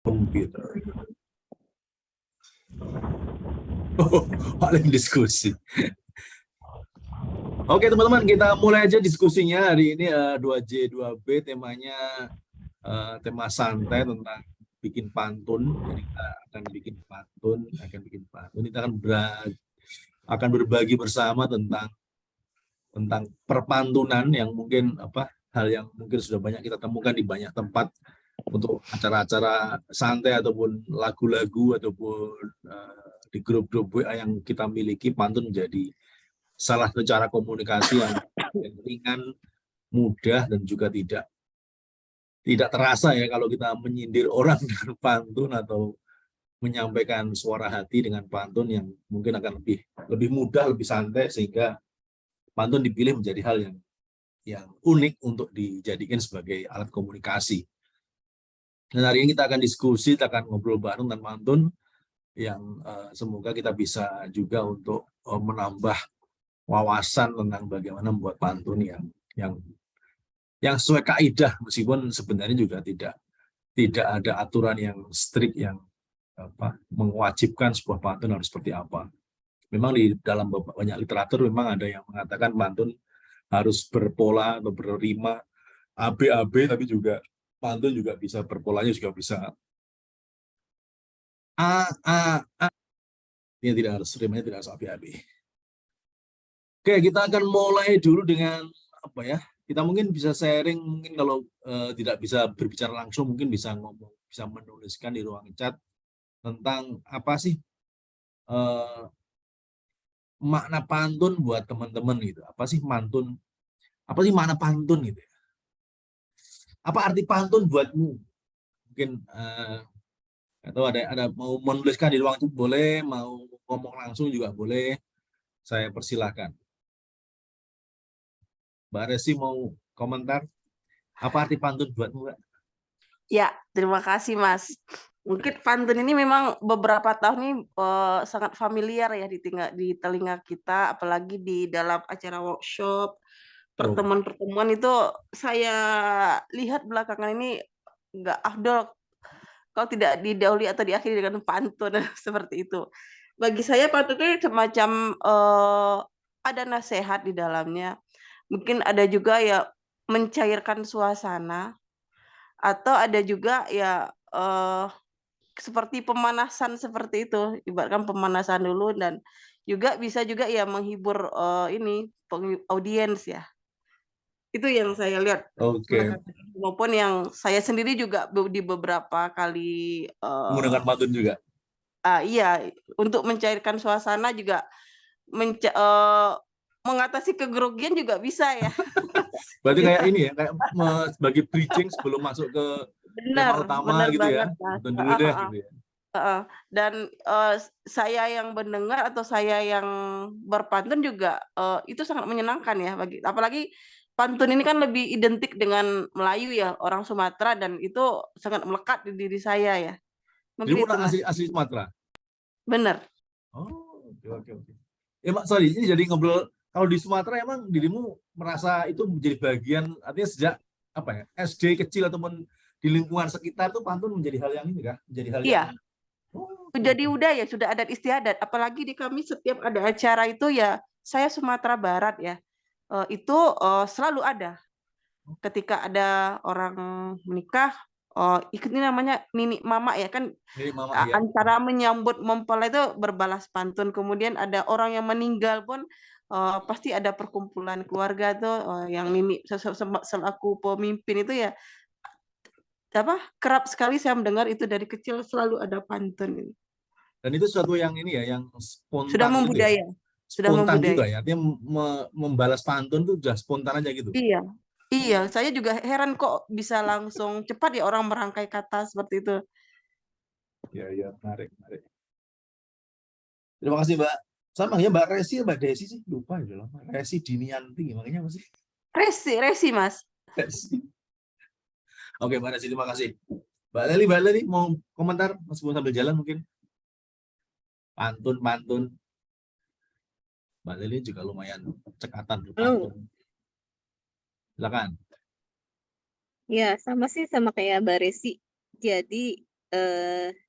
Komputer. Oh, paling diskusi. Oke teman-teman, kita mulai aja diskusinya hari ini 2J 2B temanya tema santai tentang bikin pantun. Jadi kita akan bikin pantun. Kita akan berbagi bersama tentang perpantunan yang mungkin hal yang mungkin sudah banyak kita temukan di banyak tempat untuk acara-acara santai ataupun lagu-lagu ataupun di grup-grup WA yang kita miliki. Pantun menjadi salah satu cara komunikasi yang ringan, mudah, dan juga tidak terasa ya kalau kita menyindir orang dengan pantun atau menyampaikan suara hati dengan pantun yang mungkin akan lebih mudah, lebih santai, sehingga pantun dipilih menjadi hal yang unik untuk dijadikan sebagai alat komunikasi. Dan hari ini kita akan diskusi, kita akan ngobrol bareng tentang pantun yang semoga kita bisa juga untuk menambah wawasan tentang bagaimana membuat pantun yang sesuai kaidah, meskipun sebenarnya juga tidak ada aturan yang strict yang mewajibkan sebuah pantun harus seperti apa. Memang di dalam banyak literatur memang ada yang mengatakan pantun harus berpola atau berrima AB, tapi juga pantun juga bisa berpolanya juga bisa A. Ini tidak harus rimanya, tidak harus AB. Oke, kita akan mulai dulu dengan apa ya? Kita mungkin bisa sharing, mungkin kalau tidak bisa berbicara langsung, mungkin bisa menuliskan di ruang chat tentang apa sih makna pantun buat teman-teman gitu. Apa sih pantun? Apa sih makna pantun gitu? Apa arti pantun buatmu? Mungkin atau ada mau menuliskan di ruang chat boleh, mau ngomong langsung juga boleh. Saya persilahkan. Mbak Resi mau komentar? Apa arti pantun buatmu, Mbak? Ya, terima kasih Mas. Mungkin pantun ini memang beberapa tahun ini sangat familiar ya di telinga kita, apalagi di dalam acara workshop, pertemuan-pertemuan itu saya lihat belakangan ini nggak afdol kalau tidak didahului atau diakhiri dengan pantun seperti itu. Bagi saya pantun itu semacam ada nasihat di dalamnya. Mungkin ada juga ya mencairkan suasana, atau ada juga ya seperti pemanasan seperti itu, ibaratkan pemanasan dulu, dan juga bisa juga ya menghibur audiens ya. Itu yang saya lihat belakangan, maupun yang saya sendiri juga di beberapa kali menggunakan pantun juga. Iya, untuk mencairkan suasana juga mengatasi kegrogian juga bisa ya. Berarti kayak ini ya, kayak sebagai bridging sebelum masuk ke tema utama Benar gitu ya. banget Mas. Pantun dulu deh gitu ya. Dan saya yang mendengar atau saya yang berpantun juga itu sangat menyenangkan ya, apalagi pantun ini kan lebih identik dengan Melayu ya, orang Sumatera, dan itu sangat melekat di diri saya ya. Jadi Mungkin itu orang Mas. asli Sumatera. Bener. Oh, oke. Ya Mak, sorry, ini jadi ngobrol. Kalau di Sumatera emang dirimu merasa itu menjadi bagian, artinya sejak apa ya, SD kecil ataupun di lingkungan sekitar tuh pantun menjadi hal yang ini kah? Menjadi hal yang Iya. Jadi udah ya, sudah adat istiadat. Apalagi di kami setiap ada acara itu ya, saya Sumatera Barat ya, itu selalu ada. Ketika ada orang menikah, ikut ini namanya nini mama ya kan, Jadi mama ya. antara menyambut mempelai itu berbalas pantun. Kemudian ada orang yang meninggal pun pasti ada perkumpulan keluarga tuh, yang nini selaku pemimpin itu ya, kerap sekali saya mendengar itu dari kecil selalu ada pantun. Dan itu sesuatu yang ini ya, yang Sudah spontan gitu ya. membudaya, sudah Spontan membudaya. juga ya, artinya membalas pantun tuh udah spontan aja gitu. Iya, iya, Oh, saya juga heran kok bisa langsung cepat ya orang merangkai kata seperti itu. iya, menarik. Terima kasih Mbak. Sama ya Mbak Resi, Mbak Desi sih, lupa ya lama. Resi Dinianti, makanya apa sih? Resi Mas. Resi. Oke Mbak Resi, terima kasih. Mbak Leli mau komentar meskipun sambil jalan mungkin? Pantun. Mbak Leli juga lumayan cekatan berpantun. Silakan. Ya, sama sih sama kayak Mbak Resi. Jadi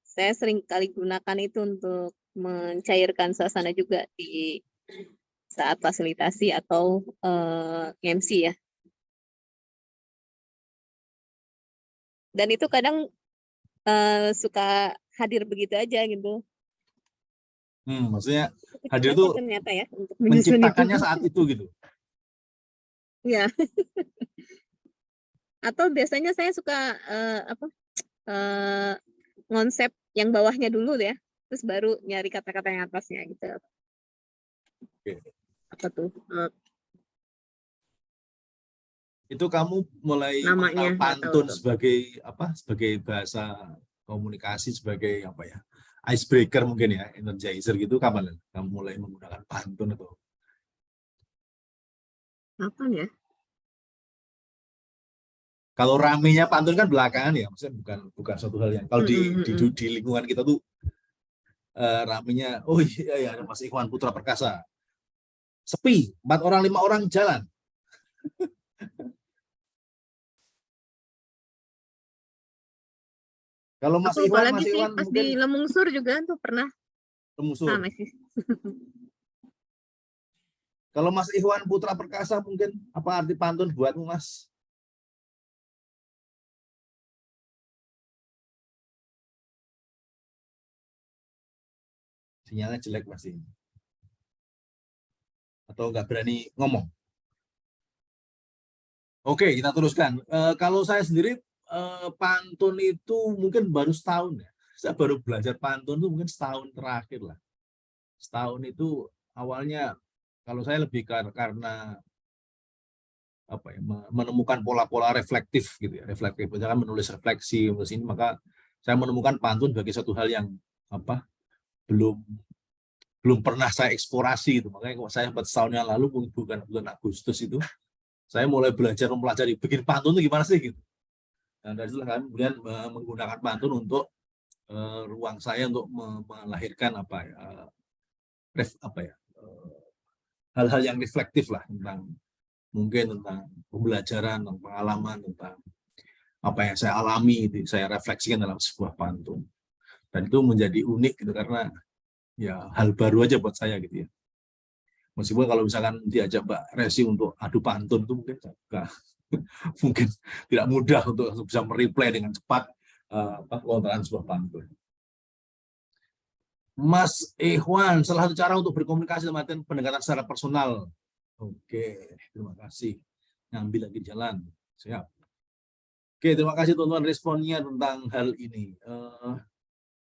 saya sering kali gunakan itu untuk mencairkan suasana juga di saat fasilitasi atau MC ya. Dan itu kadang suka hadir begitu aja gitu. Maksudnya Cukup hadir susah itu ternyata ya untuk menyusun menciptakannya itu. saat itu gitu. Iya. Atau biasanya saya suka ngonsep yang bawahnya dulu ya, terus baru nyari kata-kata yang atasnya gitu. Oke. Apa tuh Itu kamu mulai namanya? mengenal Nggak tahu pantun tuh. sebagai apa? Sebagai bahasa komunikasi, sebagai apa ya? Icebreaker mungkin ya, energizer gitu. Kapan kamu mulai menggunakan pantun atau? Kapan ya? Kalau ramenya pantun kan belakangan ya, maksudnya bukan suatu hal yang kalau di lingkungan kita tuh ramenya, oh iya ya ada Mas Ikhwan Putra Perkasa, sepi 4 orang 5 orang jalan. Kalau Mas Atau Ikhwan apalagi sih pas mungkin di Lemungsur juga tuh pernah. Lemungsur. Masih. Kalau Mas Ikhwan Putra Perkasa mungkin apa arti pantun buatmu, Mas? Sinyalnya jelek pasti. Atau nggak berani ngomong. Oke, kita teruskan. Kalau saya sendiri pantun itu mungkin baru setahun ya. Saya baru belajar pantun itu mungkin setahun terakhir lah. Setahun itu awalnya kalau saya lebih karena apa ya, menemukan pola-pola reflektif gitu ya, reflektif. Misalkan menulis refleksi menulis ini, maka saya menemukan pantun sebagai satu hal yang apa belum pernah saya eksplorasi itu. Makanya kalau saya setahun yang lalu bulan Agustus itu saya mulai belajar mempelajari bikin pantun itu gimana sih gitu. Dan dari situ kami kemudian menggunakan pantun untuk ruang saya untuk melahirkan hal-hal yang reflektif lah tentang mungkin tentang pembelajaran, tentang pengalaman, tentang apa yang saya alami, itu saya refleksikan dalam sebuah pantun. Dan itu menjadi unik gitu karena ya hal baru aja buat saya gitu ya. Meskipun kalau misalkan diajak Mbak Resi untuk adu pantun itu mungkin tidak mudah untuk bisa mereply dengan cepat lontaran sebuah pantun. Mas Ikhwan, salah satu cara untuk berkomunikasi dalam artian pendekatan secara personal. Oke, terima kasih. Ngambil lagi jalan. Siap. Oke, terima kasih teman-teman responnya tentang hal ini.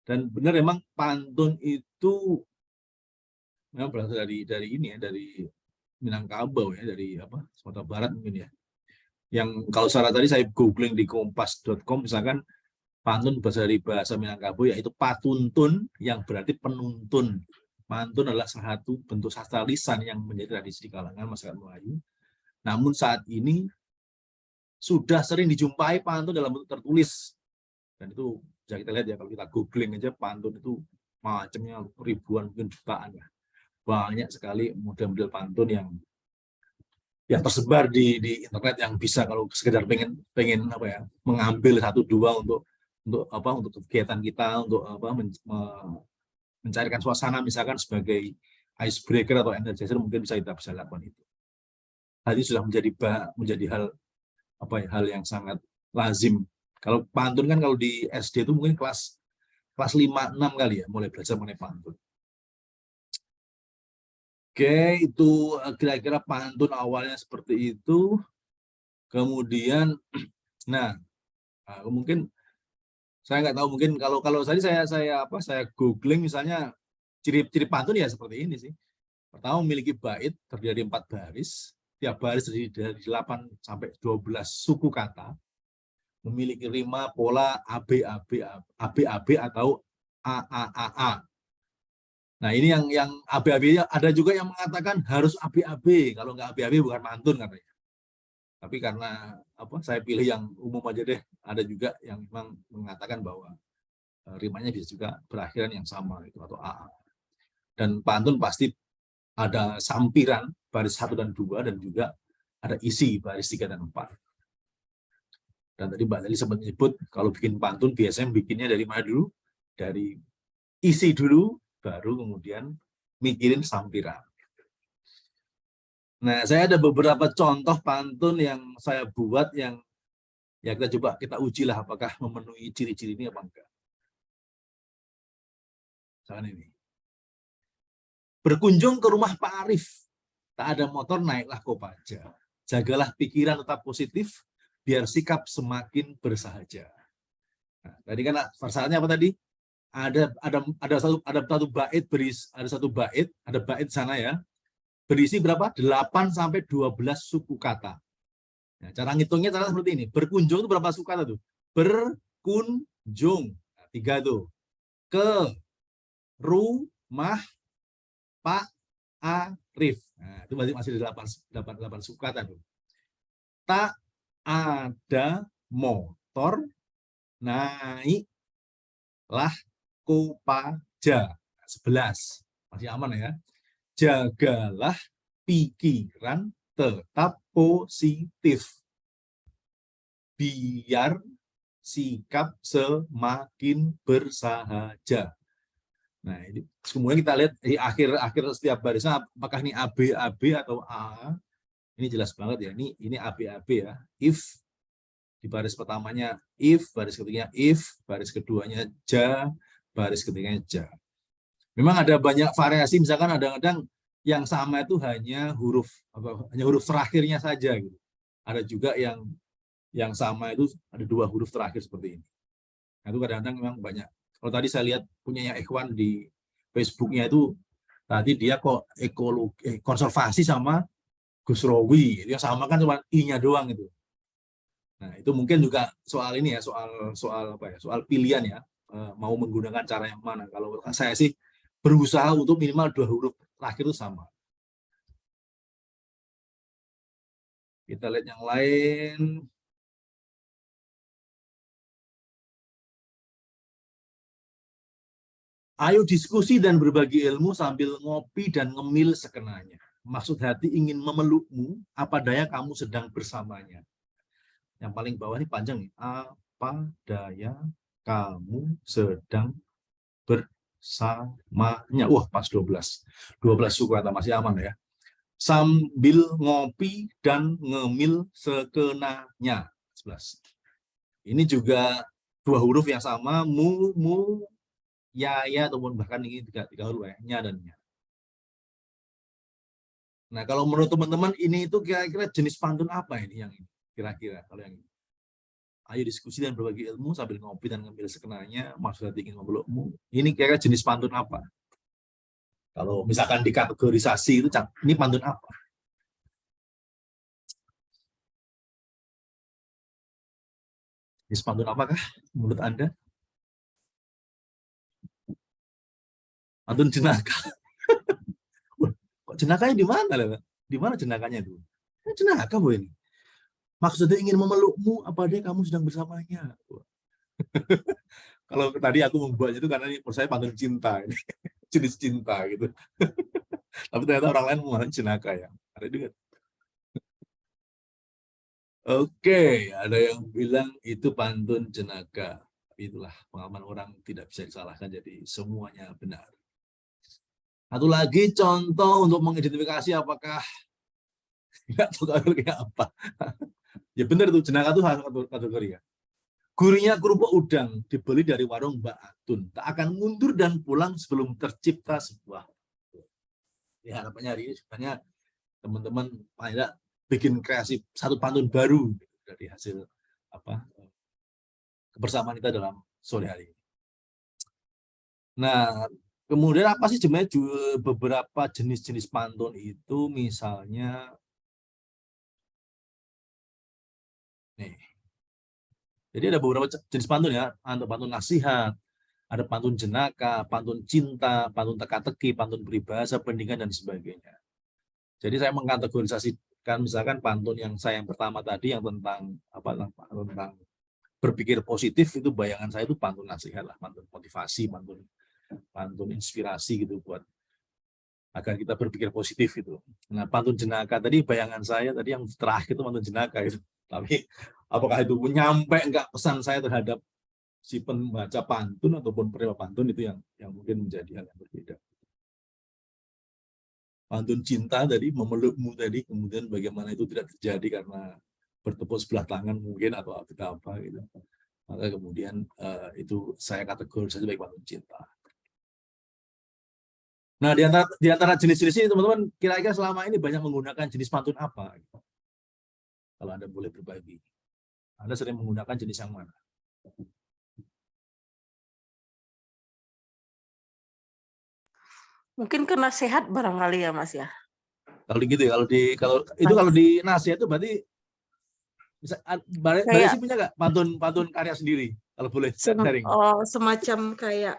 Dan benar memang pantun itu memang berasal dari ini ya, dari Minangkabau ya, dari Sumatera Barat mungkin ya. Yang kalau salah tadi saya googling di kompas.com misalkan pantun dari bahasa Minangkabau yaitu patuntun yang berarti penuntun. Pantun adalah salah satu bentuk sastra lisan yang menjadi tradisi di kalangan masyarakat Melayu. Namun saat ini sudah sering dijumpai pantun dalam bentuk tertulis. Dan itu bisa kita lihat ya kalau kita googling aja pantun itu macamnya ribuan mungkin jutaan ya. Banyak sekali model-model pantun yang tersebar di internet yang bisa kalau sekedar pengen mengambil satu dua untuk kegiatan kita untuk mencarikan suasana misalkan sebagai icebreaker atau energizer mungkin kita bisa lakukan itu. Hal ini sudah menjadi hal yang sangat lazim. Kalau pantun kan kalau di SD itu mungkin kelas 5-6 kali ya mulai belajar mengenai pantun. Oke, itu kira-kira pantun awalnya seperti itu. Kemudian, mungkin saya nggak tahu mungkin kalau tadi saya googling misalnya ciri-ciri pantun ya seperti ini sih. Pertama memiliki bait terdiri dari 4 baris, tiap baris terdiri dari 8 sampai 12 suku kata, memiliki rima pola ABAB atau AAAA. Nah ini yang ABAB ada juga yang mengatakan harus ABAB, kalau nggak ABAB bukan pantun katanya. Tapi karena saya pilih yang umum aja deh. Ada juga yang memang mengatakan bahwa rimanya bisa juga berakhiran yang sama itu atau AA. Dan pantun pasti ada sampiran baris 1 dan 2 dan juga ada isi baris 3 dan 4. Dan tadi Mbak Leli sempat menyebut kalau bikin pantun biasanya bikinnya dari mana dulu? Dari isi dulu, baru kemudian mikirin sampiran. Nah, saya ada beberapa contoh pantun yang saya buat yang ya kita uji lah apakah memenuhi ciri-ciri ini apa enggak. Misalkan ini. Berkunjung ke rumah Pak Arif, tak ada motor naiklah Kopaja. Jagalah pikiran tetap positif, biar sikap semakin bersahaja. Nah, tadi kan versalnya apa tadi? Ada satu bait beris, ada bait sana ya. Berisi berapa? 8 sampai 12 suku kata. Nah, cara ngitungnya cara seperti ini. Berkunjung itu berapa suku kata tuh? Berkunjung. Nah, 3 tuh. Ke rumah Pak Arif. Nah, itu masih 8 suku kata tuh. Tak ada motor naiklah Kopaja. 11. Masih aman ya. Jagalah pikiran tetap positif. Biar sikap semakin bersahaja. Nah, ini kemudian kita lihat di akhir setiap barisan apakah ini AB atau A. Ini jelas banget ya. Ini AB ya. If di baris pertamanya if, baris ketiganya if, baris keduanya ja, baris ketiganya ja. Memang ada banyak variasi, misalkan kadang-kadang yang sama itu hanya huruf terakhirnya saja gitu. Ada juga yang sama itu ada 2 huruf terakhir seperti ini. Nah, itu kadang-kadang memang banyak. Kalau tadi saya lihat punyanya Ikhwan di Facebooknya itu tadi dia kok konservasi sama Gus Rowi, yang sama kan cuma I-nya doang itu. Nah, itu mungkin juga soal ini ya, soal pilihan ya, mau menggunakan cara yang mana. Kalau saya sih berusaha untuk minimal 2 huruf terakhir itu sama. Kita lihat yang lain. Ayo diskusi dan berbagi ilmu sambil ngopi dan ngemil sekenanya. Maksud hati ingin memelukmu, apa daya kamu sedang bersamanya. Yang paling bawah ini panjang nih. Apa daya kamu sedang bersamanya. Wah, pas 12. 12 suku kata masih aman ya. Sambil ngopi dan ngemil sekenanya. 11. Ini juga 2 huruf yang sama, mu, ya, ataupun bahkan ini 3 huruf ya, nya dan nya. Nah, kalau menurut teman-teman ini itu kira-kira jenis pantun apa ini yang ini? Kira-kira kalau yang ini. Ayo diskusi dan berbagi ilmu sambil ngopi dan ngemil sekenanya, maksud hati ingin memelukmu. Ini kira-kira jenis pantun apa? Kalau misalkan dikategorisasi itu, ini pantun apa? Jenis pantun apakah menurut Anda? Pantun jenaka. Kok jenakanya di mana? Di mana jenakanya itu? Jenaka bu ini. Maksudnya ingin memelukmu, apa dia kamu sedang bersamanya? Kalau tadi aku membuatnya itu karena ini menurut saya pantun cinta, ini jenis cinta gitu. Tapi ternyata orang lain menggunakan jenaka ya. Ada juga. Oke, ada yang bilang itu pantun jenaka. Tapi itulah pengalaman orang, tidak bisa disalahkan, jadi semuanya benar. Satu lagi contoh untuk mengidentifikasi apakah nggak tahu kategorinya apa. Ya benar itu, jenaka itu satu kategori ya. Gurihnya kerupuk udang dibeli dari warung Mbak Atun. Tak akan mundur dan pulang sebelum tercipta sebuah. Ya, harapannya hari ini sebenarnya teman-teman bikin kreasi satu pantun baru dari hasil kebersamaan kita dalam sore hari ini. Nah, kemudian apa sih sebenarnya beberapa jenis-jenis pantun itu, misalnya nih. Jadi ada beberapa jenis pantun ya, ada pantun nasihat, ada pantun jenaka, pantun cinta, pantun teka-teki, pantun peribahasa, pendidikan dan sebagainya. Jadi saya mengkategorisasikan misalkan pantun yang pertama tadi yang tentang tentang berpikir positif, itu bayangan saya itu pantun nasihat lah, pantun motivasi, pantun inspirasi gitu buat agar kita berpikir positif itu. Nah, pantun jenaka tadi bayangan saya tadi yang terakhir itu pantun jenaka itu. Tapi Apakah itu nyampe enggak pesan saya terhadap si pembaca pantun ataupun penerima pantun, itu yang mungkin menjadi hal yang berbeda. Pantun cinta tadi, memelukmu tadi, kemudian bagaimana itu tidak terjadi karena bertepuk sebelah tangan mungkin atau apa gitu. Maka kemudian itu saya kategorisasi sebagai pantun cinta. Nah, di antara jenis-jenis ini teman-teman, kira-kira selama ini banyak menggunakan jenis pantun apa? Kalau Anda boleh berbagi. Anda sering menggunakan jenis yang mana? Mungkin kena sehat barangkali ya Mas ya. Kalau gitu ya, kalau di nasihat itu berarti bisa Mbak Desi punya nggak pantun karya sendiri? Kalau boleh sharing. Semacam kayak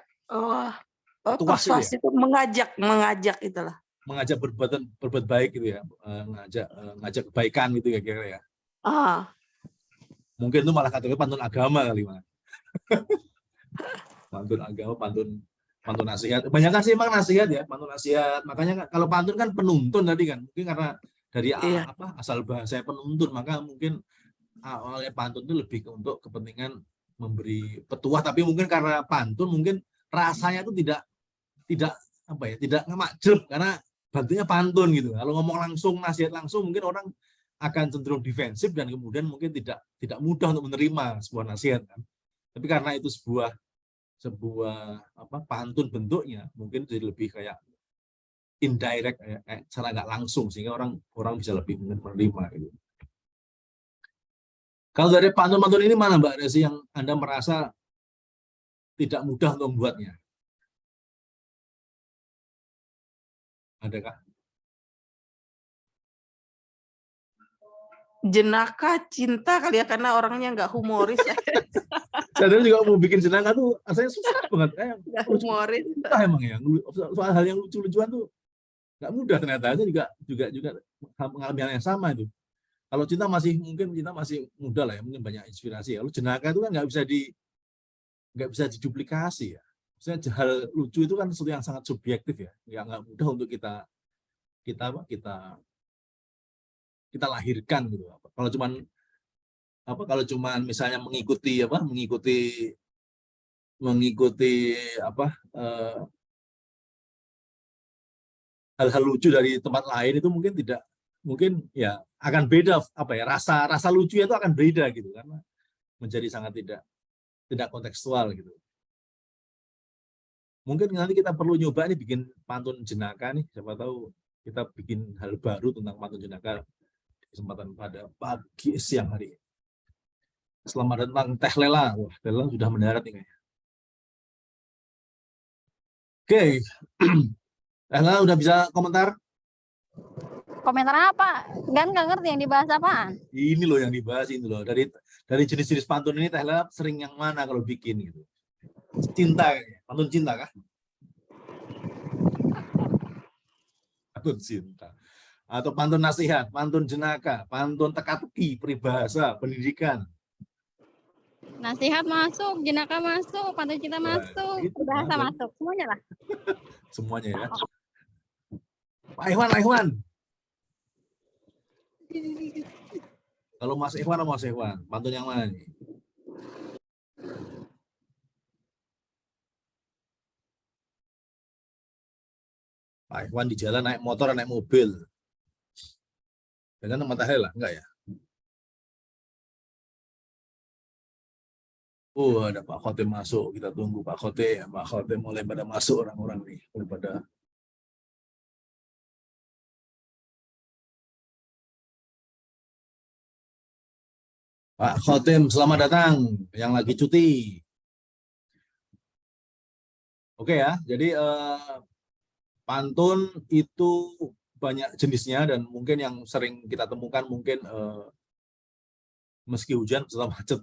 Persuasif itu mengajak itulah. Mengajak berbuat baik gitu ya, ngajak kebaikan gitu ya kira-kira ya. Mungkin itu malah kategori pantun agama kali Mas. Pantun agama, pantun nasihat. Kebanyakan sih emang nasihat ya, pantun nasihat. Makanya kalau pantun kan penuntun tadi kan, mungkin karena dari asal bahasa penuntun, maka mungkin awalnya pantun itu lebih untuk kepentingan memberi petuah, tapi mungkin karena pantun mungkin rasanya itu tidak ngemakjub karena bantunya pantun gitu. Kalau ngomong langsung, nasihat langsung, mungkin orang akan cenderung defensif dan kemudian mungkin tidak mudah untuk menerima sebuah nasihat kan. Tapi karena itu sebuah pantun bentuknya, mungkin jadi lebih kayak indirect, cara nggak langsung, sehingga orang bisa lebih menerima gitu. Kalau dari pantun-pantun ini mana Mbak Desi yang Anda merasa tidak mudah untuk membuatnya? Adakah? Jenaka cinta kali ya, karena orangnya nggak humoris. Saya juga mau bikin jenaka tuh rasanya susah banget. Nggak humoris. Emang ya, soal hal yang lucu-lucuan tuh nggak mudah ternyata. Saya juga mengalami hal yang sama itu. Kalau cinta masih mudah lah ya, mungkin banyak inspirasi. Kalau jenaka itu kan nggak bisa diduplikasi ya. Maksudnya hal lucu itu kan sesuatu yang sangat subjektif ya, nggak mudah untuk kita lahirkan gitu. Kalau cuman misalnya mengikuti hal-hal lucu dari tempat lain, itu mungkin ya akan beda rasa lucunya itu akan beda gitu, karena menjadi sangat tidak kontekstual gitu. Mungkin nanti kita perlu nyoba nih bikin pantun jenaka nih, siapa tahu kita bikin hal baru tentang pantun jenaka di kesempatan pada pagi siang hari. Selamat datang Teh Lela. Wah, Teh Lela sudah mendarat nih kayaknya. Oke. Teh Lela udah bisa komentar? Komentar apa? Kan nggak ngerti yang dibahas apaan. Ini loh yang dibahas ini loh. Dari jenis-jenis pantun ini Teh Lela sering yang mana kalau bikin gitu? Cinta kayaknya. Pantun cinta kah? Pantun cinta. Atau pantun nasihat, pantun jenaka, pantun teka-teki, peribahasa, pendidikan. Nasihat masuk, jenaka masuk, pantun cinta masuk, peribahasa masuk, semuanya lah. Semuanya ya. Pak Iwan. Kalau Mas Iwan, pantun yang mana nih? Pak Iwan di jalan naik motor, naik mobil. Dengan teman Teh Lela, enggak ya? Oh, ada Pak Khotim masuk. Kita tunggu Pak Khotim. Pak Khotim mulai pada masuk orang-orang nih. Pak Khotim, selamat datang. Yang lagi cuti. Oke ya, jadi pantun itu banyak jenisnya, dan mungkin yang sering kita temukan mungkin meski hujan setelah macet.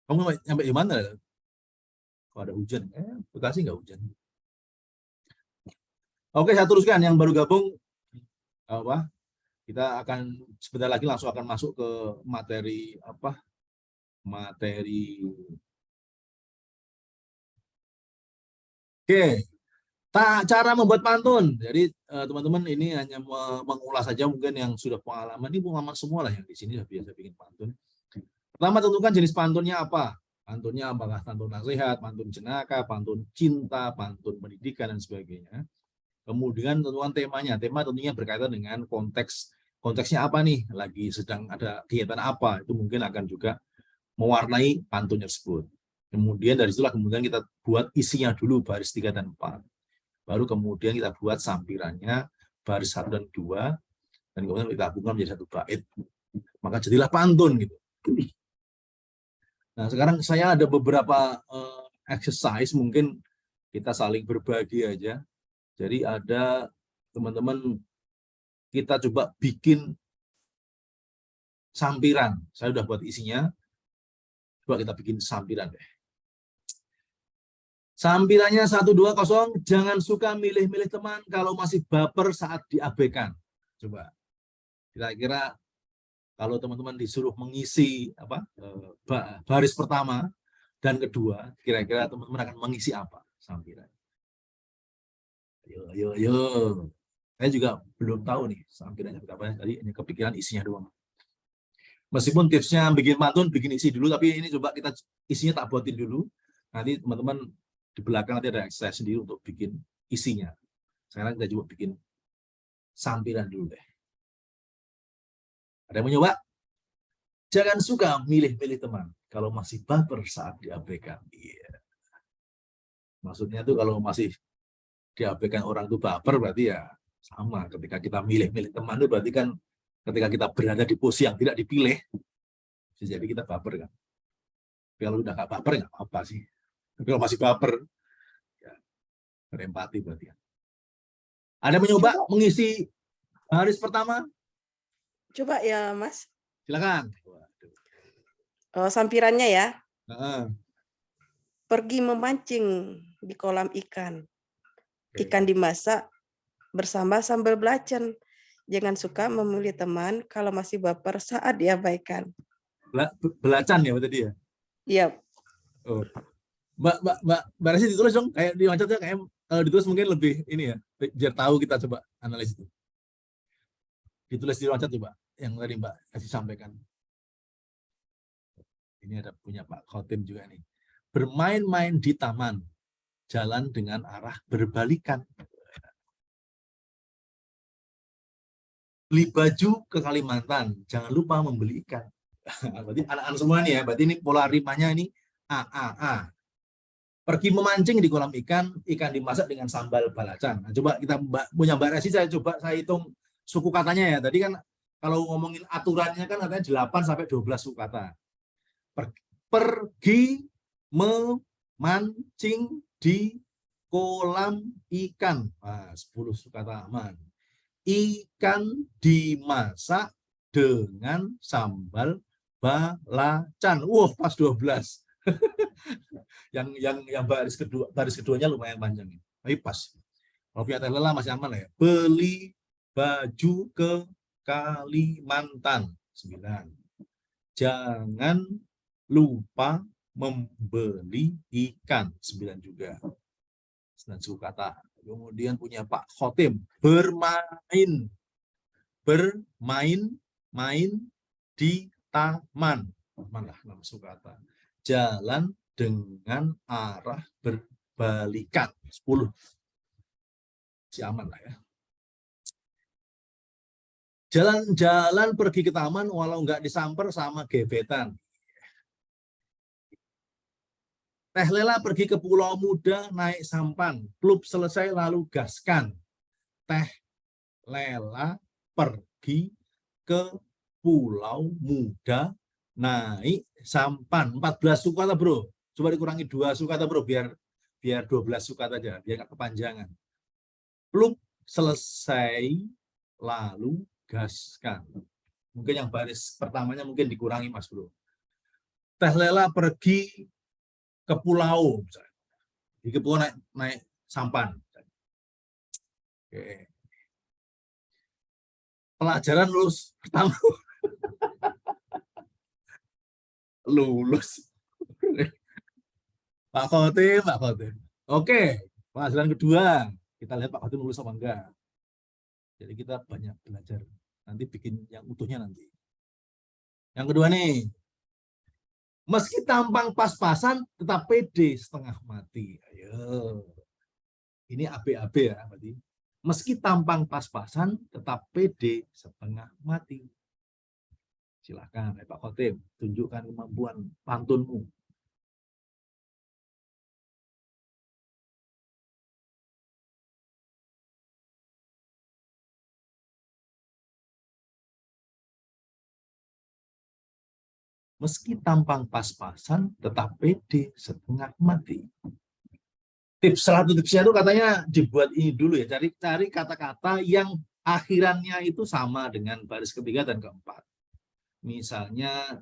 Kamu nyampe di mana? Kalau ada hujan, Bekasi nggak hujan. Oke, saya teruskan yang baru gabung. Kita akan sebentar lagi langsung akan masuk ke materi Oke. Cara membuat pantun. Jadi teman-teman ini hanya mengulas saja mungkin yang sudah pengalaman. Ini pengalaman semua lah yang di sini sudah biasa bikin pantun. Pertama tentukan jenis pantunnya apa. Pantunnya apakah pantun nasihat, pantun jenaka, pantun cinta, pantun pendidikan dan sebagainya. Kemudian tentukan temanya. Tema tentunya berkaitan dengan konteksnya apa nih. Lagi sedang ada kegiatan apa. Itu mungkin akan juga mewarnai pantun tersebut. Kemudian dari situlah kemudian kita buat isinya dulu baris 3 dan 4. Baru kemudian kita buat sampirannya baris 1 dan 2, dan kemudian kita gabungkan menjadi 1 bait. Maka jadilah pantun gitu. Nah, sekarang saya ada beberapa exercise, mungkin kita saling berbagi aja. Jadi ada teman-teman, kita coba bikin sampiran. Saya udah buat isinya. Coba kita bikin sampiran deh. Sampirannya 120, jangan suka milih-milih teman kalau masih baper saat diabaikan. Coba, kira-kira kalau teman-teman disuruh mengisi baris pertama dan kedua, kira-kira teman-teman akan mengisi apa sampiran? Yo. Saya juga belum tahu nih sampirannya berapa. Tadi ini kepikiran isinya doang. Meskipun tipsnya bikin pantun, bikin isi dulu, tapi ini coba kita isinya tak buatin dulu. Nanti teman-teman di belakang nanti ada exercise sendiri untuk bikin isinya. Sekarang kita coba bikin sampiran dulu deh. Ada yang mau nyoba? Jangan suka milih-milih teman kalau masih baper saat diabaikan. Iya. Maksudnya tuh kalau masih diabaikan orang itu baper, berarti ya sama. Ketika kita milih-milih teman itu berarti kan ketika kita berada di posisi yang tidak dipilih, bisa jadi kita baper kan. Tapi kalau udah nggak baper nggak apa-apa sih. Tapi kalau masih baper, ya berempati berarti ya. Ada mencoba mengisi baris pertama? Coba ya, Mas. Silakan. Sampirannya ya. Nah, Pergi memancing di kolam ikan. Ikan dimasak bersama sambal belacan. Jangan suka memilih teman kalau masih baper saat diabaikan. Belacan ya tadi ya? Iya. Oh. Mbak Resi ditulis dong, kayak di macetnya kayak ditulis mungkin lebih ini ya, biar tahu kita coba analisis itu. Ditulis di loncat coba, yang tadi Mbak Resi sampaikan. Ini ada punya Pak Khotim juga nih. Bermain-main di taman, jalan dengan arah berbalikan. Beli baju ke Kalimantan, jangan lupa membeli ikan. Berarti anak-anak semua nih ya, berarti ini pola rimanya ini A. Pergi memancing di kolam ikan, ikan dimasak dengan sambal belacan. Nah, coba kita punya Mbak Resi, saya hitung suku katanya ya. Tadi kan kalau ngomongin aturannya kan katanya 8 sampai 12 suku kata. Pergi memancing di kolam ikan. Nah, 10 suku kata aman. Ikan dimasak dengan sambal belacan. Wah, pas 12. yang baris keduanya lumayan panjang, tapi pas. Kalau punya teh lelah masih aman lah ya. Beli baju ke Kalimantan 9. Jangan lupa membeli ikan 9 juga. 9 suku kata. Kemudian punya Pak Khotim, bermain di taman. Taman lah 6 suku kata. Jalan dengan arah berbalikan 10. Si aman lah ya. Jalan-jalan pergi ke taman walau nggak disamper sama gebetan. Teh Lela pergi ke Pulau Muda naik sampan. Klub selesai lalu gaskan. Teh Lela pergi ke Pulau Muda naik sampan. 14 suku kata bro. Coba dikurangi 2 suku kata bro, biar 12 suku kata aja, biar nggak kepanjangan. Klub selesai lalu gaskan. Mungkin yang baris pertamanya mungkin dikurangi mas bro. Teh Lela pergi ke pulau, misalnya. Di ke pulau naik sampan. Oke. Pelajaran lulus pertama. Lulus. Pak Khotim. Oke, pelajaran kedua. Kita lihat Pak Khotim nulis apa enggak. Jadi kita banyak belajar. Nanti bikin yang utuhnya nanti. Yang kedua nih, meski tampang pas-pasan, tetap pede setengah mati. Ayo, ini AB-AB ya, berarti. Meski tampang pas-pasan, tetap pede setengah mati. Silakan, Pak Khotim, tunjukkan kemampuan pantunmu. Meski tampang pas-pasan, tetap pede setengah mati. Salah satu tipsnya itu katanya dibuat ini dulu ya, cari kata-kata yang akhirannya itu sama dengan baris ketiga dan keempat. Misalnya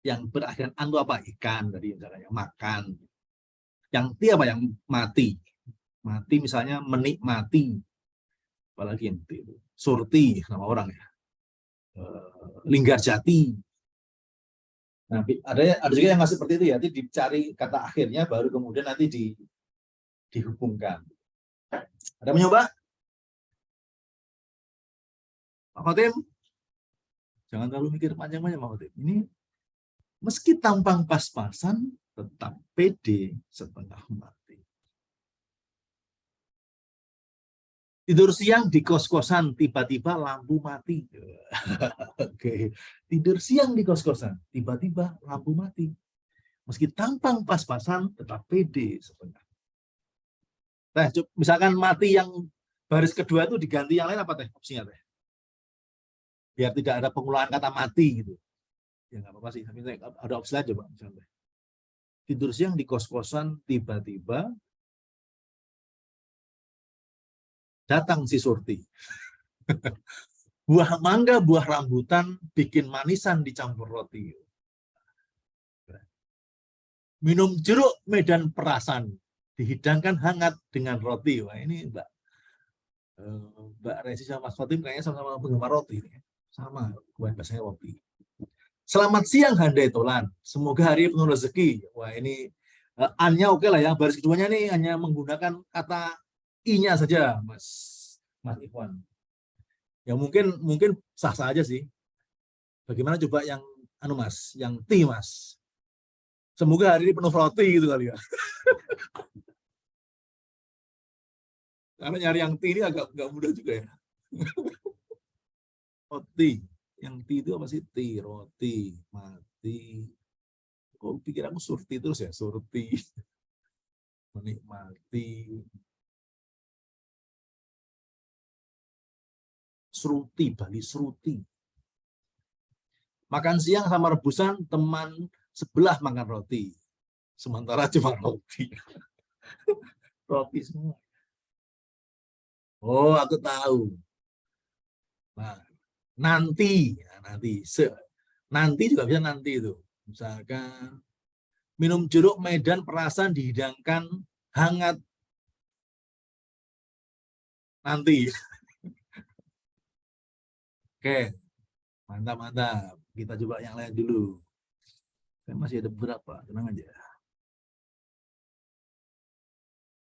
yang berakhiran an itu apa? Ikan, tadi misalnya makan. Yang ti apa? Yang mati. Mati misalnya menikmati. Apalagi yang ti itu. Surti, nama orang ya. Linggarjati. Nah, ada juga yang masih seperti itu ya, nanti dicari kata akhirnya baru kemudian nanti dihubungkan. Ada mencoba? Pak Khotim? Jangan terlalu mikir panjang-panjang Pak Khotim. Ini meski tampang pas-pasan, tetap pede setengah mati. Tidur siang di kos-kosan, tiba-tiba lampu mati. Oke. Tidur siang di kos-kosan, tiba-tiba lampu mati. Meski tampang pas-pasan, tetap pede setengah. Nah, misalkan mati yang baris kedua itu diganti yang lain apa teh opsinya teh? Biar tidak ada pengulangan kata mati gitu. Ya nggak apa-apa sih, tapi ada opsi aja Pak. Misalnya. Tidur siang di kos-kosan, tiba-tiba datang si Surti. Buah mangga, buah rambutan, bikin manisan dicampur roti. Minum jeruk medan perasan, dihidangkan hangat dengan roti. Wah ini Mbak Resi sama Mas Khotim kayaknya sama-sama penggemar roti. Sama, bahasanya roti. Selamat siang Handai Tolan, semoga hari penuh rezeki. Wah ini an-nya oke lah ya, baris keduanya nih hanya menggunakan kata i-nya saja, Mas Ikhwan. Ya mungkin sah-sah aja sih. Bagaimana coba yang anu Mas, yang ti Mas. Semoga hari ini penuh roti gitu kali ya. Karena nyari yang ti ini agak mudah juga ya. Roti, yang ti itu apa sih? Ti, roti, mati. Kok pikir aku surti terus ya, surti. Menikmati. Seruti, Bali seruti. Makan siang sama rebusan, teman sebelah makan roti. Sementara cuma roti. Roti semua. Oh, aku tahu. Nah, nanti juga bisa nanti itu. Misalkan minum jeruk medan perasan dihidangkan hangat nanti. Oke, mantap. Kita coba yang lain dulu. Saya masih ada beberapa, tenang aja.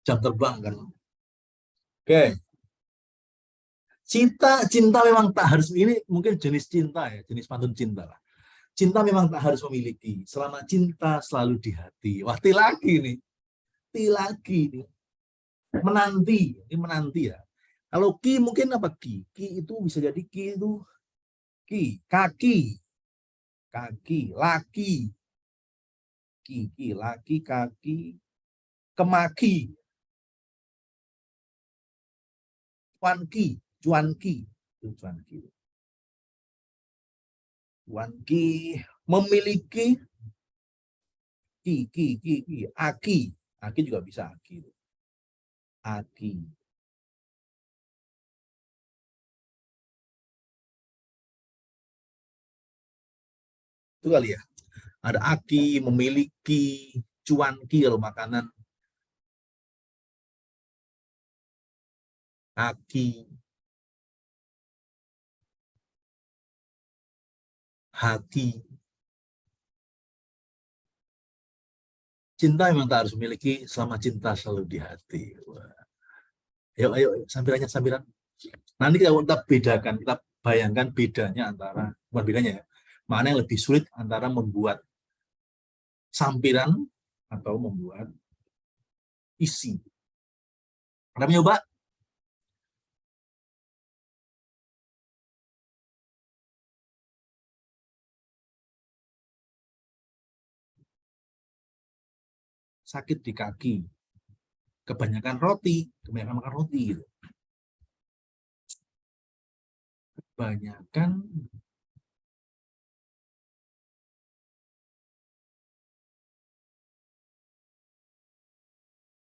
Jam terbang kan. Oke. Cinta memang tak harus, ini mungkin jenis cinta ya, jenis pantun cinta lah. Cinta memang tak harus memiliki, selama cinta selalu di hati. Wah, ti lagi nih. Menanti, ini menanti ya. Kalau ki mungkin apa ki? Ki itu bisa jadi ki itu kaki, laki, laki, kaki, kemaki, cuanki, memiliki, aki juga bisa aki. Itu kali ya. Ada aki, memiliki, cuanki kalau makanan. Aki. Haki. Cinta memang tak harus memiliki, selama cinta selalu di hati. Wah. Ayo, sambilannya, sambilan. Nanti kita bedakan, kita bayangkan bedanya antara, bukan bedanya ya, mana yang lebih sulit antara membuat sampiran atau membuat isi. Ada mencoba? Sakit di kaki, kebanyakan makan roti gitu. Kebanyakan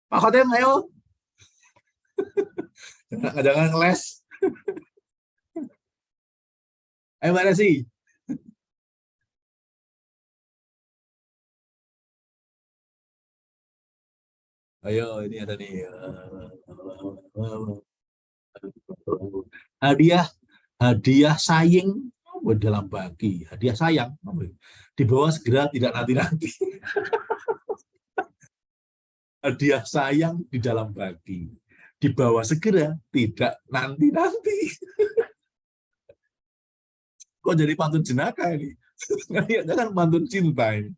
Pak Khotim, ayo. Jangan ngeles. Ayo Mbak Resi. Ayo, ini ada nih. Hadiah sayang dalam bagi. Hadiah sayang. Di bawah segera, tidak nanti-nanti. Hadiah sayang di dalam bagi. Di bawah segera, tidak nanti-nanti. Kok jadi pantun jenaka ini? Jangan pantun cinta ini.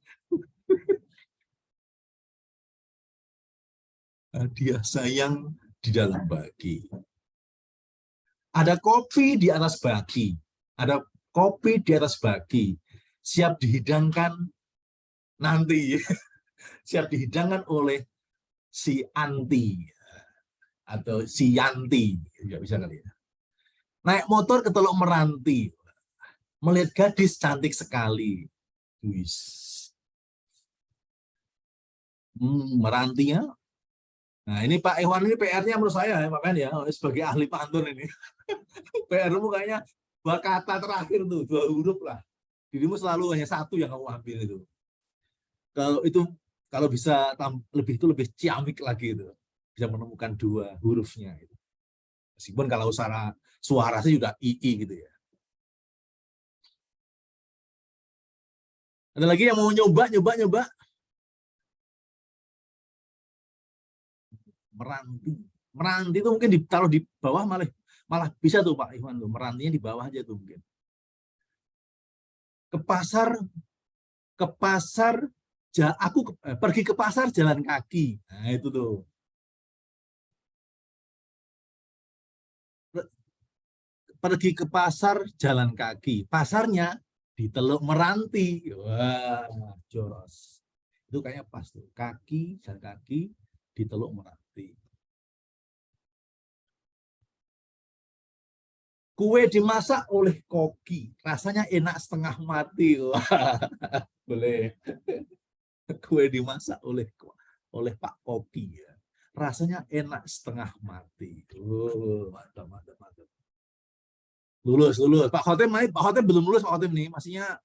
Hadiah sayang di dalam bagi. Ada kopi di atas bagi. Ada kopi di atas bagi. Siap dihidangkan nanti. Siap dihidangkan oleh si Anti. Atau si Yanti. Nggak bisa kali ya. Naik motor ke Teluk Meranti. Melihat gadis cantik sekali. Wis. Merantinya. Nah ini Pak Iwan ini PR-nya menurut saya ya, makanya ya sebagai ahli pantun ini. PR-mu kayaknya 2 kata terakhir tuh, 2 huruf lah. Dirimu selalu hanya 1 yang kamu ambil itu. Kalau bisa lebih itu lebih ciamik lagi itu. Bisa menemukan 2 hurufnya itu. Meskipun kalau suara sih sudah II gitu ya. Ada lagi yang mau nyoba? Meranti itu mungkin ditaruh di bawah malah bisa tuh Pak Iwan tuh, merantinya di bawah aja tuh mungkin. Aku pergi ke pasar jalan kaki. Nah itu tuh. Pergi ke pasar jalan kaki. Pasarnya di Teluk Meranti. Wah, joros. Itu kayaknya pas tuh. Jalan kaki di Teluk Meranti. Kue dimasak oleh koki, rasanya enak setengah mati. Wah, boleh. Kue dimasak oleh Pak Koki ya. Rasanya enak setengah mati. Mantap. Lulus. Pak Khotim belum lulus Pak Khotim nih, masihnya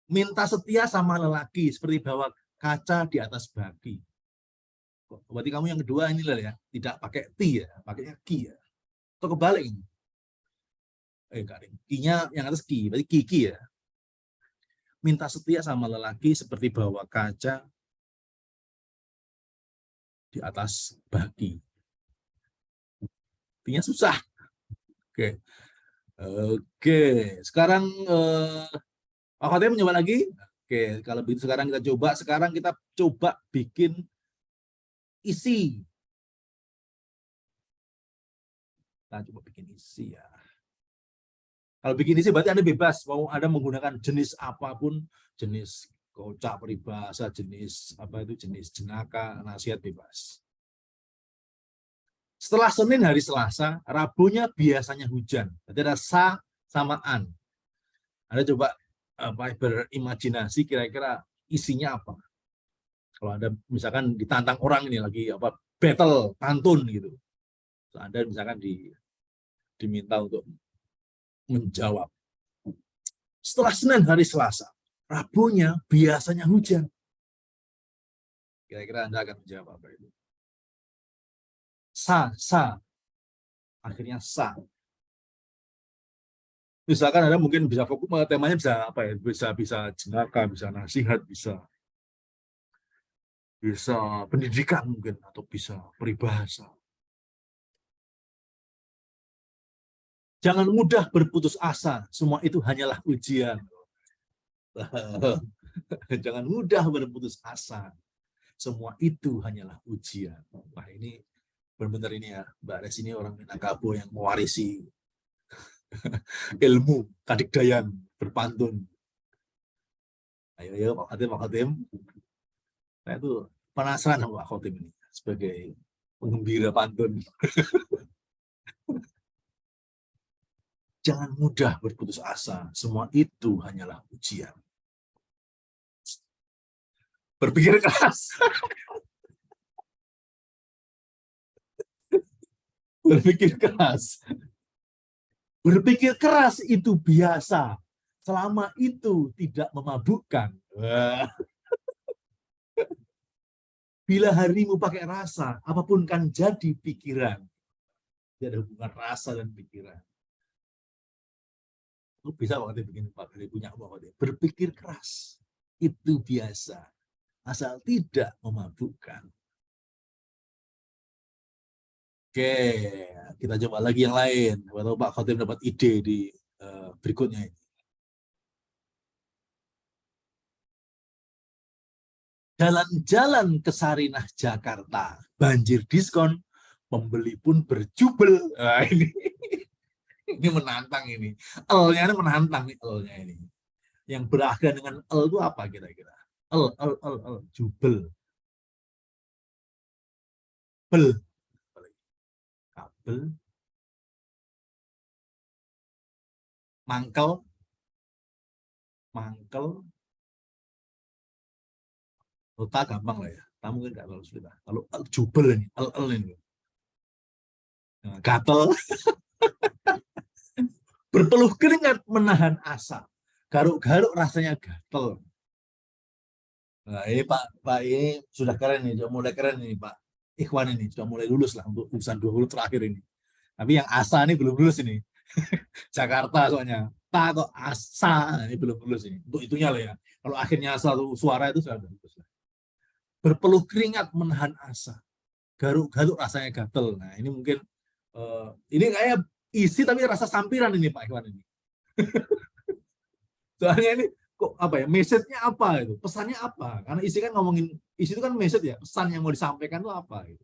minta setia sama lelaki seperti bawa kaca di atas bagi. Berarti kamu yang kedua ini lah ya, tidak pakai ti ya, pakainya ki ya. Atau kebalik ini. Ki-nya yang atas ki, berarti kiki ya. Minta setia sama lelaki seperti bawa kaca di atas bagi. Artinya susah. Oke. Sekarang Pak Khotim mencoba lagi. Oke, kalau begitu sekarang kita coba bikin isi. Kita coba bikin isi ya. Kalau bikin isi berarti Anda bebas mau Anda menggunakan jenis apapun, jenis kocak peribahasa, jenis jenaka, nasihat bebas. Setelah Senin hari Selasa, Rabunya biasanya hujan. Berarti ada sa sama an. Anda coba berimajinasi kira-kira isinya apa. Kalau Anda misalkan ditantang orang ini lagi battle pantun gitu. Anda misalkan diminta untuk menjawab. Setelah Senin hari Selasa, Rabunya biasanya hujan. Kira-kira Anda akan menjawab apa itu? Sa. Akhirnya sa. Misalkan Anda mungkin bisa fokus temanya bisa apa ya? Bisa jenaka, bisa nasihat, bisa pendidikan mungkin atau bisa peribahasa. Jangan mudah berputus asa, semua itu hanyalah ujian. Jangan mudah berputus asa, semua itu hanyalah ujian. Wah, ini benar-benar ini ya, Mbak Res ini orang Minangkabau yang mewarisi ilmu kadikdayan berpantun. Ayo Pak Khotim. Saya tuh penasaran sama Pak Khotim ini sebagai penggembira pantun. Jangan mudah berputus asa, semua itu hanyalah ujian. Berpikir keras. Berpikir keras. Berpikir keras itu biasa, selama itu tidak memabukkan. Bila harimu pakai rasa, apapun kan jadi pikiran. Tidak ada hubungan rasa dan pikiran. Lu bisa banget bikin Pak Gede punya banget. Berpikir keras itu biasa, asal tidak memabukkan. Oke, kita coba lagi yang lain. Atau Pak Khotim dapat ide di berikutnya ini. Jalan-jalan ke Sarinah Jakarta, banjir diskon, pembeli pun berjubel. Nah, ini menantang ini. L-nya ini menantang nih, L-nya ini. Yang berakhir dengan L itu apa kira-kira? L, jubel. Bel. Kabel. Mangkel. Nota gampang lah ya. Kamu mungkin nggak terlalu sulit. Kalau jubel ini, L ini. Gatel. Berpeluh keringat menahan asa. Garuk-garuk rasanya gatel. Nah, ini Pak ini sudah keren nih, sudah mulai keren ini Pak Ikhwan ini, sudah mulai lulus lah untuk urusan 2 huruf terakhir ini. Tapi yang asa ini belum lulus ini. Jakarta soalnya. Ta kok asa ini belum lulus ini. Untuk itunya lah ya. Kalau akhirnya satu suara itu sudah lulus lah. Berpeluh keringat menahan asa. Garuk-garuk rasanya gatel. Nah, ini mungkin ini kayak isi tapi rasa sampiran ini Pak Ikhwan ini. Soalnya ini kok apa ya, message-nya apa itu, pesannya apa, karena isi kan ngomongin, isi itu kan message ya, pesan yang mau disampaikan itu apa gitu.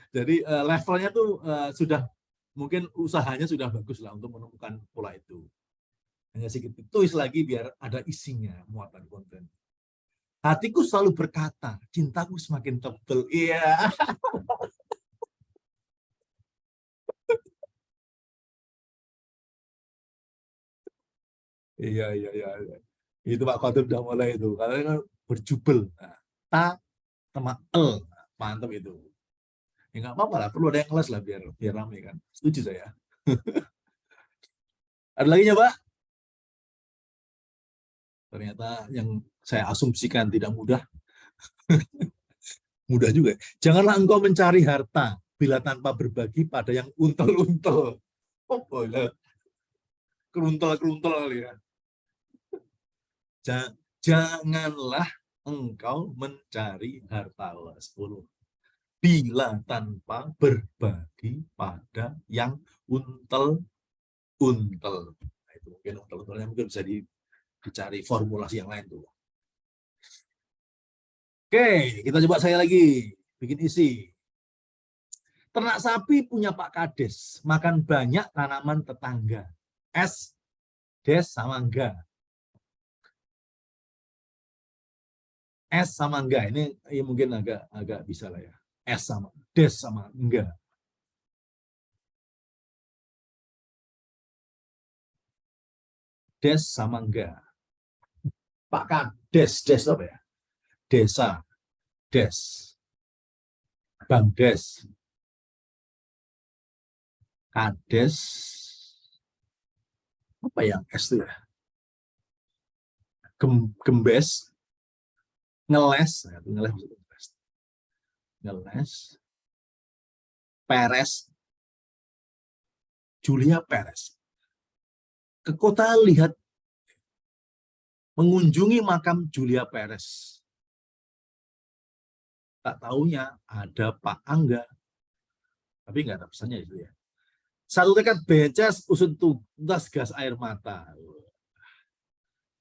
jadi levelnya tuh sudah mungkin usahanya sudah bagus lah untuk menemukan pola itu, hanya sedikit tulis lagi biar ada isinya, muatan konten. Hatiku selalu berkata cintaku semakin tebal. Iya. Iya. Itu Pak Khotim udah mulai itu. Karena berjubel. Nah, ta sama L. Mantap itu. Ya nggak apa-apa lah. Perlu ada yang kelas lah biar ramai kan. Setuju saya. Ada lagi ya Pak? Ternyata yang saya asumsikan tidak mudah. Mudah juga. Janganlah engkau mencari harta bila tanpa berbagi pada yang untel-untel. Oh boleh. Keruntel-keruntel kali ya. Janganlah engkau mencari harta 10 bila tanpa berbagi pada yang untel-untel. Nah, itu mungkin untel-untelnya mungkin bisa dicari formulasi yang lain tuh. Oke, kita coba saya lagi bikin isi. Ternak sapi punya Pak Kades, makan banyak tanaman tetangga. S, des sama enggak. S sama enggak, ini mungkin agak bisa lah ya. S sama, des sama enggak. Des sama enggak. Pak Kades, des apa ya? Desa, des. Bang Des. Kades. Apa yang S itu ya? Gembes. Ngeles, ngeles, Peres, Julia Peres, ke kota lihat, mengunjungi makam Julia Peres. Tak taunya ada Pak Angga, tapi nggak ada pesannya itu ya. Satu tekad beces, usut tuntas gas air mata.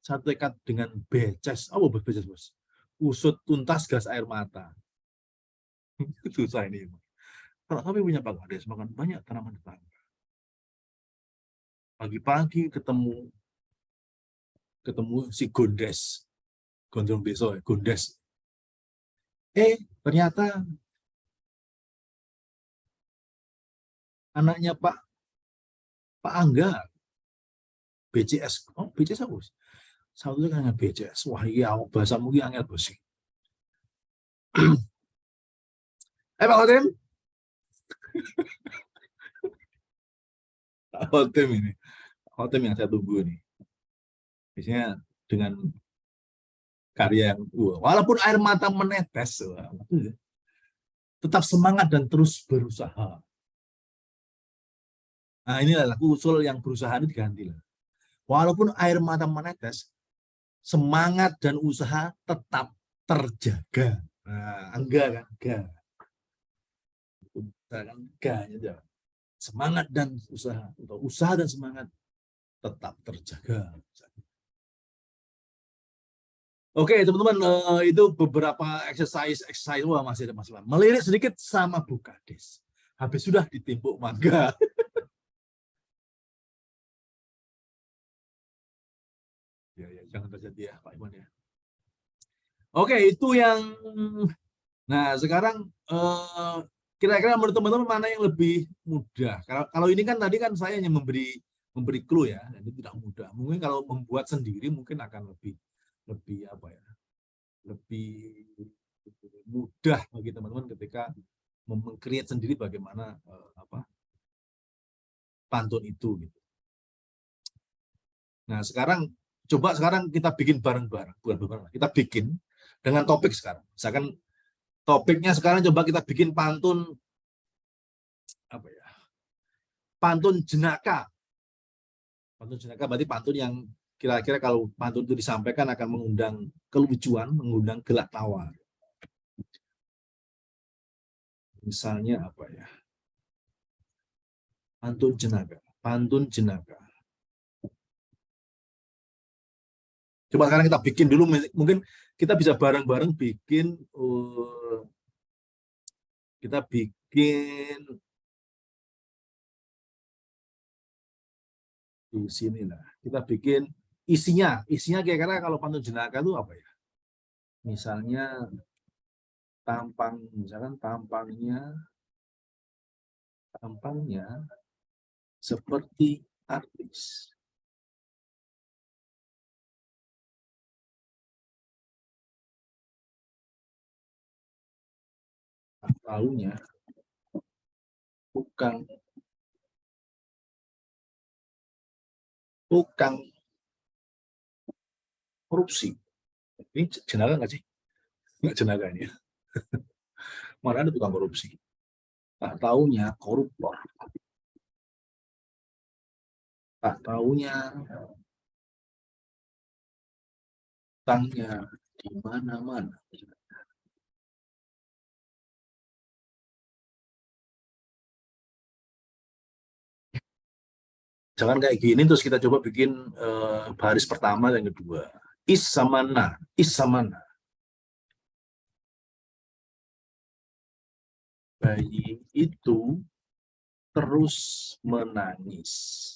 Satu tekad dengan beces. Apa beces, Bos? Usut tuntas gas air mata. Susah ini. Kalau kami punya Pak Kades, makan banyak tanaman tetangga. Pagi-pagi ketemu si Gondes. Gondrong Beso, Gondes. Ternyata anaknya Pak Angga, BCS. Oh, BCS apa? Satu kan BCS. Wah, iya, bahasa mungkin angel bos. Pak Hotem. Pak Hotem ini. Hotem yang saya tunggu nih. Biasanya dengan karya yang walaupun air mata menetes, tetap semangat dan terus berusaha. Nah, inilah lagu usul yang berusaha ini diganti lah. Walaupun air mata menetes, semangat dan usaha tetap terjaga. Nah, enggak kan? Enggak. Semangat dan usaha, atau usaha dan semangat tetap terjaga. Oke, teman-teman, itu beberapa exercise. Wah, masih ada masalah. Melirik sedikit sama Bu Kades. Habis sudah ditimpuk mangga. Ya, jangan terjadi ya, Pak Iwan ya. Oke, itu yang. Nah, sekarang kira-kira menurut teman-teman mana yang lebih mudah? Kalau ini kan tadi kan saya hanya memberi clue ya, dan itu tidak mudah. Mungkin kalau membuat sendiri mungkin akan lebih apa ya? Lebih mudah bagi teman-teman ketika meng-create sendiri bagaimana pantun itu gitu. Nah, sekarang kita bikin bareng-bareng, bukan bareng, kita bikin dengan topik sekarang. Misalkan topiknya sekarang coba kita bikin pantun apa ya? Pantun jenaka. Pantun jenaka berarti pantun yang kira-kira kalau pantun itu disampaikan akan mengundang kelucuan, mengundang gelak tawa. Misalnya apa ya? Pantun jenaka. Coba sekarang kita bikin dulu, mungkin kita bisa bareng-bareng bikin, kita bikin di sini lah. Kita bikin isinya kira-kira kalau pantun jenaka itu apa ya? Misalnya misalkan tampangnya seperti artis. Taunya tukang korupsi. Ini jenaka nggak sih? Nggak jenaka ini. Mana ada tukang korupsi? Tak taunya koruptor. Tak taunya utangnya di mana-mana. Jangan kayak gini terus kita coba bikin baris pertama dan kedua. Is sama na. Bayi itu terus menangis.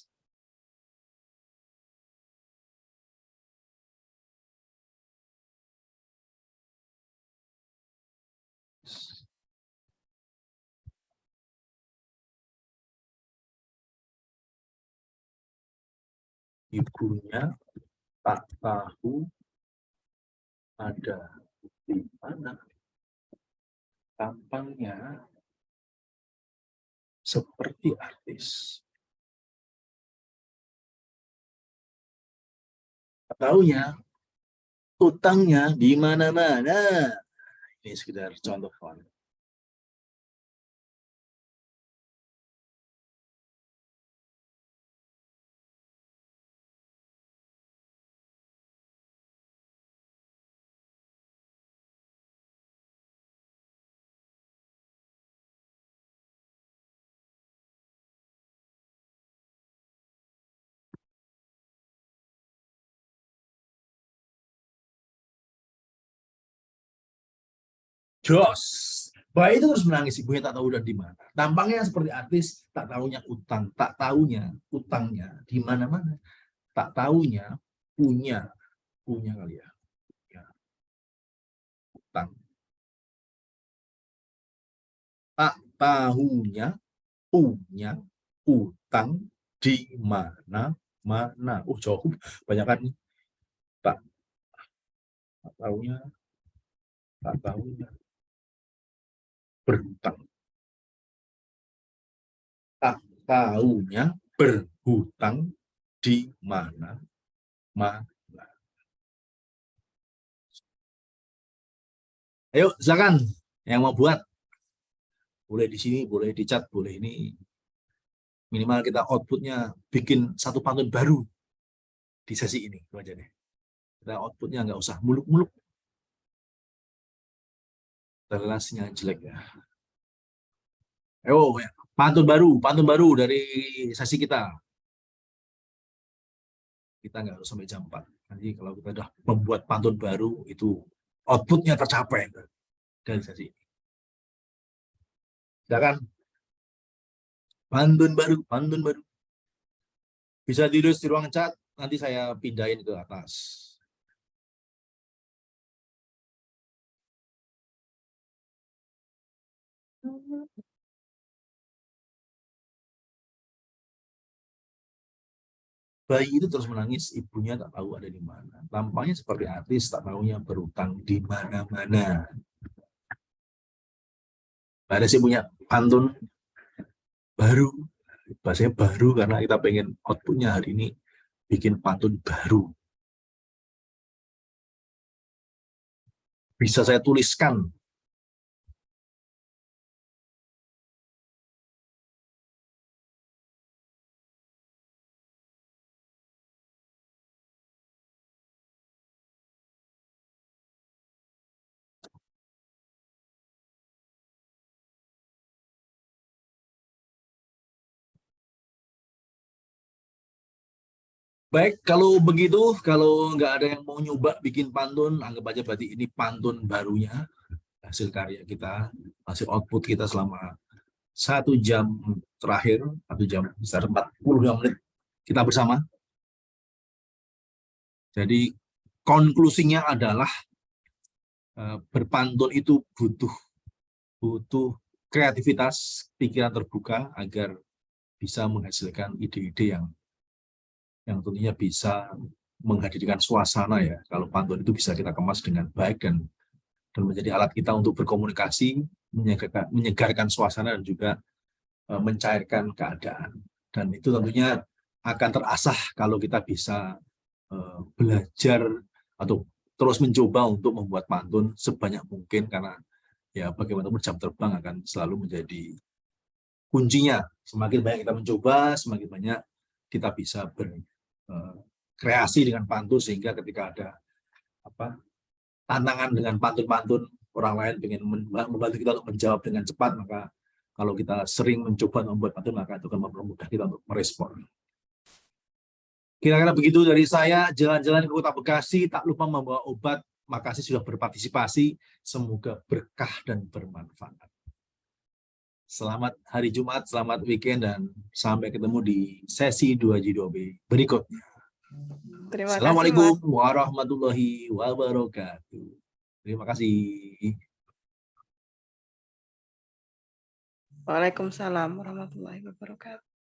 Ibunya tak tahu ada di mana. Tampangnya seperti artis. Taunya utangnya di mana-mana. Ini sekedar contoh. Dos. Bayi itu terus menangis, ibunya tak tahu udah di mana. Tampangnya seperti artis, tak tahunya utang, tak tahunya utangnya di mana-mana. Tak tahunya punya kali ya. Ya, utang. Tak tahunya punya utang di mana-mana. Oh, jauh. Banyak kan nih. Tak tahunya berhutang. Tak tahunya berhutang di mana-mana. Ayo, silakan yang mau buat. Boleh di sini, boleh di chat, boleh ini. Minimal kita outputnya bikin satu pantun baru di sesi ini. Itu aja deh. Kita outputnya nggak usah muluk-muluk. Relasinya jelek ya. Ayo, pantun baru dari sesi kita. Kita nggak harus sampai jam 4. Nanti kalau kita udah membuat pantun baru, itu outputnya tercapai dari sesi ini. Silakan. Pantun baru. Bisa ditulis di ruang chat, nanti saya pindahin ke atas. Bayi itu terus menangis, ibunya tak tahu ada di mana. Tampaknya seperti artis, tak tahunya berutang di mana-mana. Ada sih punya pantun baru. Bahasanya baru karena kita pengen outputnya hari ini bikin pantun baru. Bisa saya tuliskan. Baik, kalau begitu, kalau nggak ada yang mau nyoba bikin pantun, anggap aja berarti ini pantun barunya, hasil karya kita, hasil output kita selama 1 jam terakhir, 1 jam sekitar 45 menit kita bersama. Jadi konklusinya adalah berpantun itu butuh kreativitas, pikiran terbuka agar bisa menghasilkan ide-ide yang tentunya bisa menghadirkan suasana ya. Kalau pantun itu bisa kita kemas dengan baik dan menjadi alat kita untuk berkomunikasi, menyegarkan suasana dan juga mencairkan keadaan. Dan itu tentunya akan terasah kalau kita bisa belajar atau terus mencoba untuk membuat pantun sebanyak mungkin, karena ya bagaimanapun jam terbang akan selalu menjadi kuncinya. Semakin banyak kita mencoba, semakin banyak kita bisa berkreasi dengan pantun, sehingga ketika ada tantangan dengan pantun-pantun orang lain ingin membantu kita untuk menjawab dengan cepat, maka kalau kita sering mencoba membuat pantun, maka itu akan mempermudah kita untuk merespon. Kira-kira begitu dari saya. Jalan-jalan ke Kota Bekasi, tak lupa membawa obat. Makasih sudah berpartisipasi. Semoga berkah dan bermanfaat. Selamat hari Jumat, selamat weekend, dan sampai ketemu di sesi 2J2B berikutnya. Terima kasih, Assalamualaikum Mas. warahmatullahi wabarakatuh. Terima kasih. Waalaikumsalam warahmatullahi wabarakatuh.